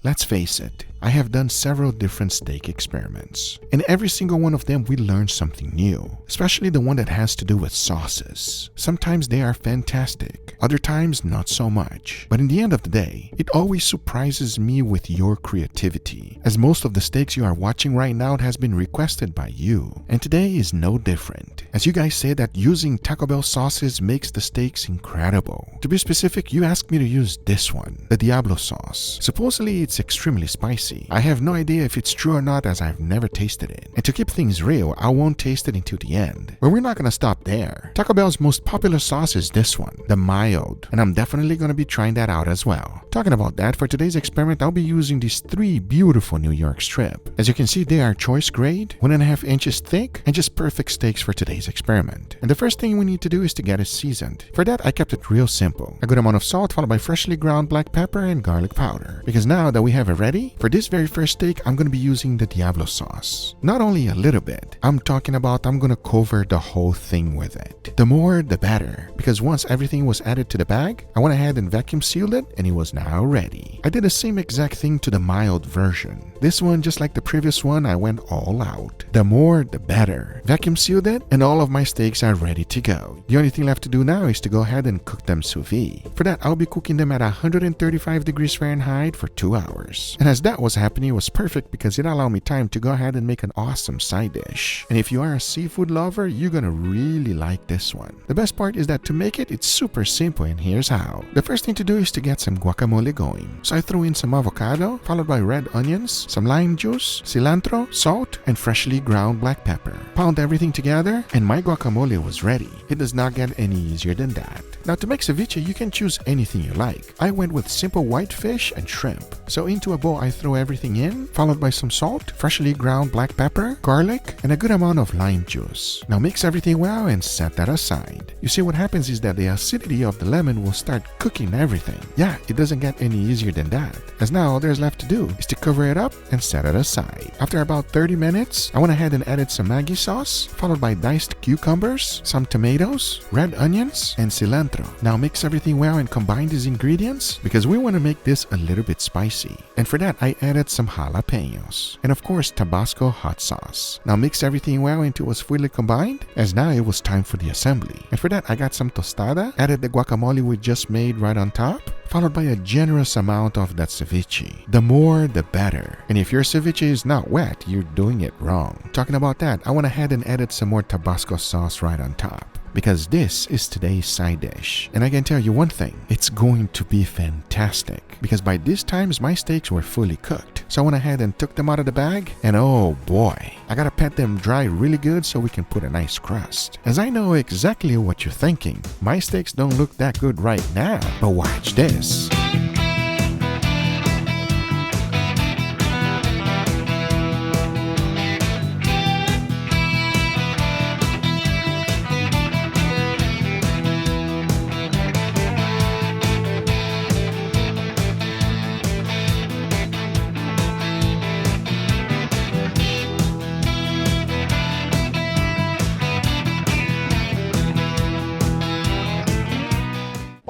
Let's face it, I have done several different steak experiments. In every single one of them, we learned something new, especially the one that has to do with sauces. Sometimes they are fantastic, other times not so much. But in the end of the day, it always surprises me with your creativity, as most of the steaks you are watching right now has been requested by you. And today is no different, as you guys say that using Taco Bell sauces makes the steaks incredible. To be specific, you asked me to use this one, the Diablo sauce. Supposedly it's extremely spicy. I have no idea if it's true or not, as I've never tasted it. And to keep things real, I won't taste it until the end. But we're not gonna stop there. Taco Bell's most popular sauce is this one, the mild, and I'm definitely gonna be trying that out as well. Talking about that, for today's experiment, I'll be using these 3 beautiful New York strip. As you can see, they are choice grade, 1.5 inches thick, and just perfect steaks for today's experiment. And the first thing we need to do is to get it seasoned. For that, I kept it real simple. A good amount of salt followed by freshly ground black pepper and garlic powder. Because now that we have it ready, for this very first steak, I'm going to be using the Diablo sauce. Not only a little bit, I'm talking about I'm going to cover the whole thing with it. The more, the better. Because once everything was added to the bag, I went ahead and vacuum sealed it, and it was now ready. I did the same exact thing to the mild version. This one, just like the previous one, I went all out. The more, the better. Vacuum sealed it, and all of my steaks are ready to go. The only thing left to do now is to go ahead and cook them sous vide. For that, I'll be cooking them at 135 degrees Fahrenheit for 2 hours. And as that was happening, it was perfect because it allowed me time to go ahead and make an awesome side dish. And if you are a seafood lover, you're gonna really like this one. The best part is that to make it, it's super simple, and here's how. The first thing to do is to get some guacamole going. So I threw in some avocado, followed by red onions, some lime juice, cilantro, salt, and freshly ground black pepper. Pound everything together, and my guacamole was ready. It does not get any easier than that. Now to make ceviche, you can choose anything you like. I went with simple white fish and shrimp. So into a bowl, I throw everything in, followed by some salt, freshly ground black pepper, garlic, and a good amount of lime juice. Now mix everything well and set that aside. You see, what happens is that the acidity of the lemon will start cooking everything. Yeah, it doesn't get any easier than that, as now all there's left to do is to cover it up and set it aside. After about 30 minutes, I went ahead and added some Maggi sauce, followed by diced cucumbers, some tomatoes, red onions, and cilantro. Now mix everything well and combine these ingredients because we want to make this a little bit spicy. And for that, I added some jalapenos and of course Tabasco hot sauce. Now mix everything well until it was fully combined, as now it was time for the assembly. And for that, I got some tostada, added the guacamole we just made right on top, followed by a generous amount of that ceviche. The more, the better. And if your ceviche is not wet, you're doing it wrong. Talking about that, I went ahead and added some more Tabasco sauce right on top, because this is today's side dish. And I can tell you one thing, it's going to be fantastic, because by this time my steaks were fully cooked. So I went ahead and took them out of the bag, and oh boy, I gotta pat them dry really good so we can put a nice crust. As I know exactly what you're thinking, my steaks don't look that good right now, but watch this.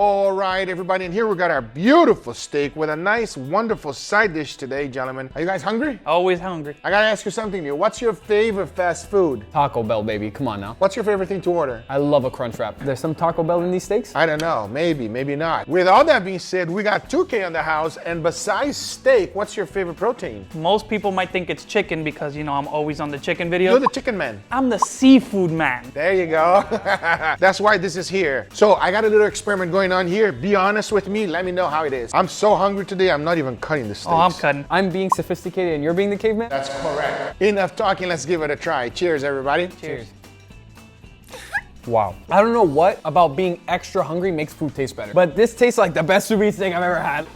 All right, everybody, and here we got our beautiful steak with a nice, wonderful side dish today, gentlemen. Are you guys hungry? Always hungry. I gotta ask you something new. What's your favorite fast food? Taco Bell, baby. Come on now. What's your favorite thing to order? I love a crunch wrap. There's some Taco Bell in these steaks? I don't know. Maybe, maybe not. With all that being said, we got 2K on the house, and besides steak, what's your favorite protein? Most people might think it's chicken because, you know, I'm always on the chicken videos. You're the chicken man. I'm the seafood man. There you go. That's why this is here. So I got a little experiment going on here. Be honest with me. Let me know how it is. I'm so hungry today, I'm not even cutting the steaks. Oh, I'm cutting. I'm being sophisticated and you're being the caveman? That's correct. Enough talking, let's give it a try. Cheers, everybody. Cheers. Wow. I don't know what about being extra hungry makes food taste better, but this tastes like the best sous vide steak I've ever had.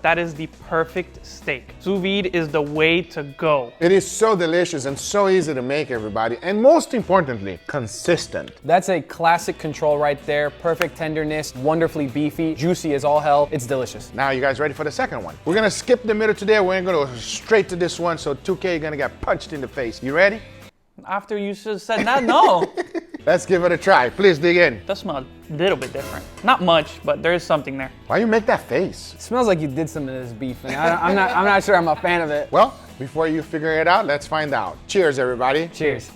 That is the perfect steak. Sous vide is the way to go. It is so delicious and so easy to make, everybody. And most importantly, consistent. That's a classic control right there. Perfect tenderness, wonderfully beefy, juicy as all hell. It's delicious. Now, you guys ready for the second one? We're gonna skip the middle today. We're gonna go straight to this one, so 2K gonna get punched in the face. You ready? After you just said that, no. Let's give it a try. Please dig in. It does smell a little bit different. Not much, but there is something there. Why you make that face? It smells like you did something to this beef, and I'm not sure I'm a fan of it. Well, before you figure it out, let's find out. Cheers, everybody. Cheers.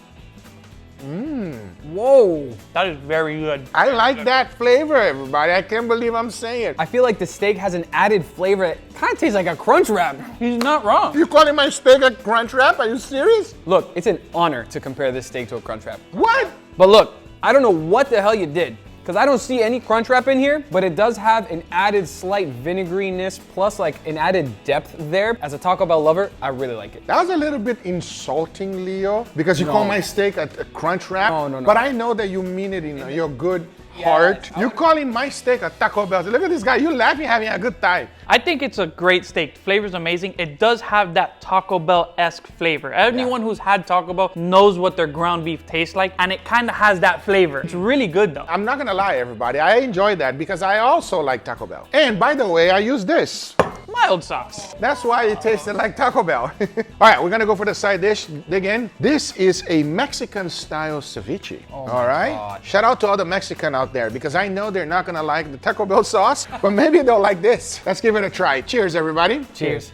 Whoa. That is very good. I like that flavor, everybody. I can't believe I'm saying it. I feel like the steak has an added flavor that kind of tastes like a crunch wrap. He's not wrong. You calling my steak a crunch wrap? Are you serious? Look, it's an honor to compare this steak to a crunch wrap. What? But look, I don't know what the hell you did, because I don't see any crunch wrap in here, but it does have an added slight vinegariness plus like an added depth there. As a Taco Bell lover, I really like it. That was a little bit insulting, Leo, because you call my steak a crunch wrap. No. But I know that you mean it in your good heart. You calling my steak a Taco Bell. Look at this guy. You laughing, having a good time. I think it's a great steak. The flavor's amazing. It does have that Taco Bell-esque flavor. Anyone who's had Taco Bell knows what their ground beef tastes like, and it kind of has that flavor. It's really good though. I'm not gonna lie, everybody. I enjoy that because I also like Taco Bell. And by the way, I use this. Mild sauce. That's why it tasted like Taco Bell. All right, we're gonna go for the side dish. Dig in. This is a Mexican style ceviche. All right. God. Shout out to all the Mexican out there because I know they're not gonna like the Taco Bell sauce, but maybe they'll like this. Let's give it a try. Cheers, everybody. Cheers.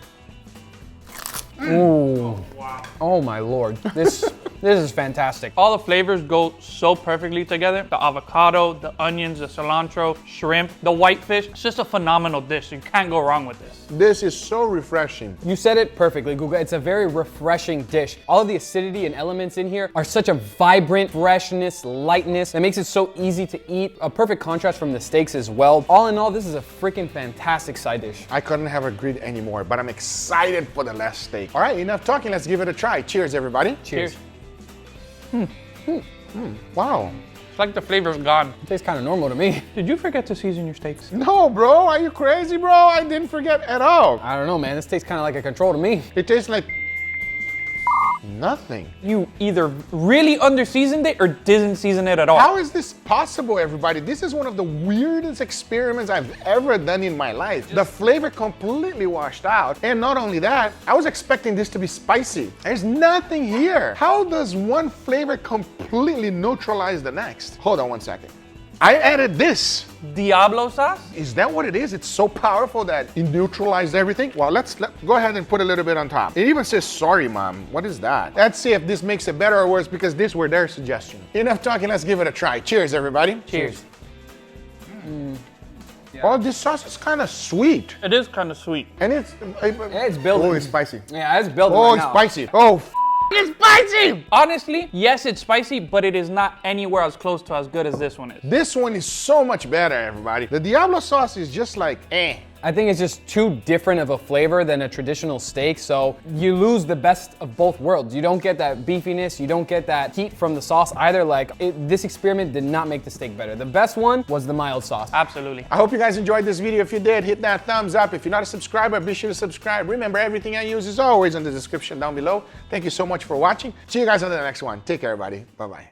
Ooh. Wow. Oh my Lord. This is fantastic. All the flavors go so perfectly together. The avocado, the onions, the cilantro, shrimp, the whitefish. It's just a phenomenal dish. You can't go wrong with this. This is so refreshing. You said it perfectly, Guga. It's a very refreshing dish. All of the acidity and elements in here are such a vibrant freshness, lightness that makes it so easy to eat. A perfect contrast from the steaks as well. All in all, this is a freaking fantastic side dish. I couldn't have agreed anymore, but I'm excited for the last steak. All right, enough talking. Let's give it a try. Cheers, everybody. Cheers. Wow. It's like the flavor's gone. It tastes kind of normal to me. Did you forget to season your steaks? No, bro. Are you crazy, bro? I didn't forget at all. I don't know, man. This tastes kind of like a control to me. It tastes like nothing. You either really under-seasoned it or didn't season it at all. How is this possible, everybody? This is one of the weirdest experiments I've ever done in my life. The flavor completely washed out. And not only that, I was expecting this to be spicy. There's nothing here. How does one flavor completely neutralize the next? Hold on one second. I added this. Diablo sauce? Is that what it is? It's so powerful that it neutralized everything? Well, let's go ahead and put a little bit on top. It even says, sorry, Mom. What is that? Let's see if this makes it better or worse because these were their suggestion. Enough talking, let's give it a try. Cheers, everybody. Cheers. Oh, this sauce is kind of sweet. It is kind of sweet. And it's building. Oh, it's spicy. Yeah, it's building Oh, right it's now. spicy. Oh, it's spicy. Honestly, yes, it's spicy, but it is not anywhere as close to as good as this one is. This one is so much better, everybody. The Diablo sauce is just like, I think it's just too different of a flavor than a traditional steak, so you lose the best of both worlds. You don't get that beefiness, you don't get that heat from the sauce either. This experiment did not make the steak better. The best one was the mild sauce. Absolutely. I hope you guys enjoyed this video. If you did, hit that thumbs up. If you're not a subscriber, be sure to subscribe. Remember, everything I use is always in the description down below. Thank you so much for watching. See you guys on the next one. Take care, everybody. Bye-bye.